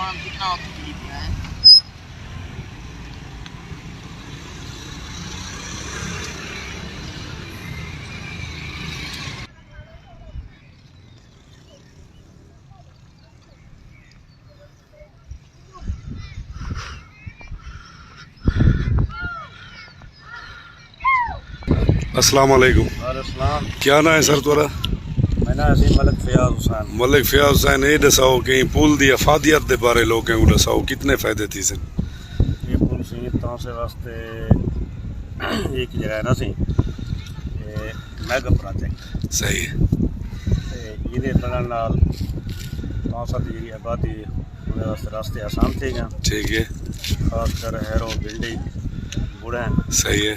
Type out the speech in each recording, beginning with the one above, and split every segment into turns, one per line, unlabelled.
सामान कितना तकलीफ है।
अस्सलाम वालेकुम।
वालेकुम।
क्या नाम है सर तुरा?
मेरा असी मलिक फयाज हुसैन।
मलिक फयाज हुसैन, ये दसाओ कि पुल की अफादियत के बारे लोगों को दसाओ, कितने फायदे थी सन?
ये पुल सी तौसे वास्ते एक जगह ना सी मैगा प्रोजेक्ट
सही है।
ये बनने नाल तौसा की जी आबादी उन्हें वास्ते रास्ते आसान थे गए।
ठीक है,
खासकर हैरो बिल्डी बुढ़े
सही है।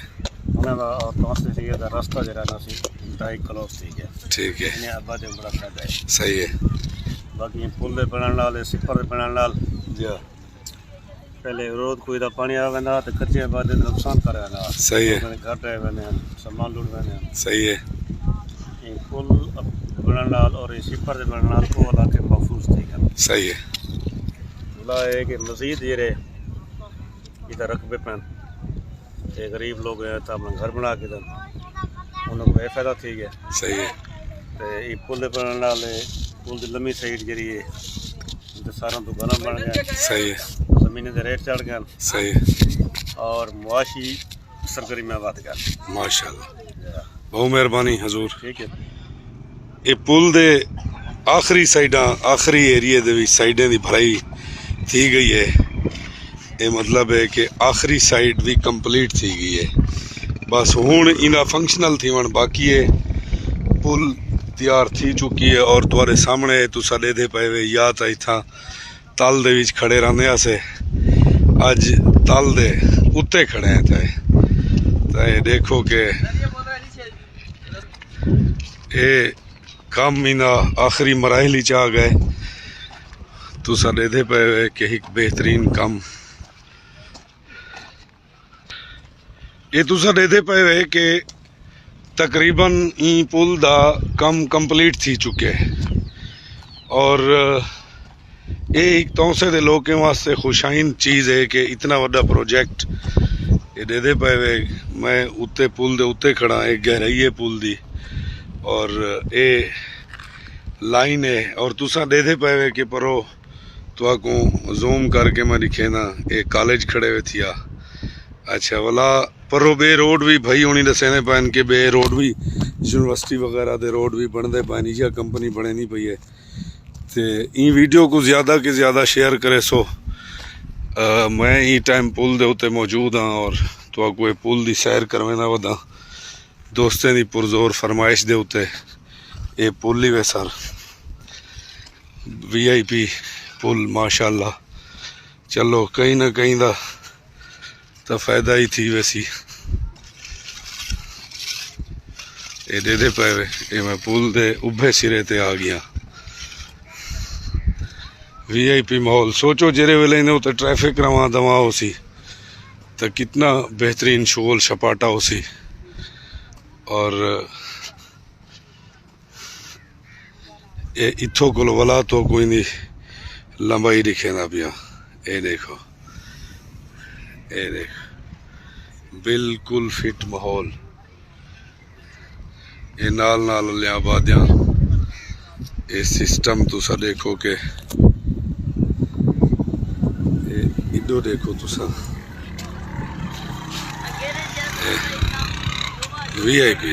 उन्हें तौसे से ये रास्ता जरा ना सी ढाई क्लोज थी गया।
ठीक है,
इन्हें आबादी बड़ा फायदा है।
सही है।
बाकी ये पुल दे बनने नाल सिपर दे बनने नाल पहले रोज कोई दा पानी आ वेंदा ते कच्चे आबादी दा नुकसान कर वेंदा।
सही है,
घट रहे वेंदे सामान लुट वेंदे।
सही है।
ये पुल बनने नाल और ये सिपर दे बनने नाल को इलाके महफूज थी गए।
सही है।
बुला है कि मजीद जेरे इधर रकबे पैन ये गरीब लोग हैं तो अपना घर बना के उन्होंने को फायदा थी गया।
सही है।
तो ये पुल दे बनने नाल पुल दी लंबी साइड जी है तो सारा दुकाना बन गया।
सही है,
जमीन के रेट चढ़ गए।
सही है।
और मुआशी सरगर्मियाँ बढ़ गई।
माशाल्लाह, बहुत मेहरबानी हजूर।
ठीक है।
ये पुल दे आखिरी साइडा आखिरी एरिए दे विच साइडें दी भराई थी गई है। ये मतलब है कि आखिरी साइड भी कंप्लीट थी गई है। बस हुण इना फंक्शनल थी वन बाकी है। पुल तैयार थी चुकी है और तुम्हारे सामने तुसा देदे पे वे या तो इतना तल दे विच खड़े रहंदे से अज तल दे उत्ते खड़े हैं। तो ये देखो कि ये काम इना आखिरी मराहल च आ गए। तुसा देदे पे वे कि एक बेहतरीन काम ये तुसा देदे पे वे कि तकरीबन ई पुल दा कम कंप्लीट थी चुके और ये एक तौसे दे लोगों वास्ते खुशाइन चीज़ है कि इतना बड़ा प्रोजेक्ट ये देदे पे वे। मैं उत्ते पुल दे उत्ते खड़ा, एक गहराई है पुल दी और ये लाइन है और तुसा देदे पे वे कि परो तो को जूम करके मैं दिखे ना ये कॉलेज खड़े हुए थिया। अच्छा वाला परो बे रोड भी भाई होनी दसेने पैन के बे रोड भी यूनिवर्सिटी वगैरह दे रोड भी बनते पैन या कंपनी बने नहीं पई है। तो ई वीडियो को ज़्यादा के ज़्यादा शेयर करे सो मैं ई टाइम पुल दे उत्ते मौजूद हाँ और तो कोई पुल दी सैर करवेना वदा दोस्तें दी पुरजोर फरमाइश दे उत्ते ये पुल ही वे सर VIP पुल माशाल्लाह। चलो कहीं ना कहीं दा तो फायदा ही थी वैसी। ये देदे पे ये मैं पुल दे उभे सिरे ते आ गया। VIP माहौल सोचो जेरे वेले ने उते ट्रैफिक रवा दवा हो सी तो कितना बेहतरीन शोल छपाटा हो सी। और ये इथों को वाला तो कोई नहीं लंबाई दिखे ना पिया। ये देखो, ये देखो बिल्कुल फिट माहौल। ये नाल नाल लियाबादियां ये सिस्टम तुसा देखो के इधो देखो तुसा VIP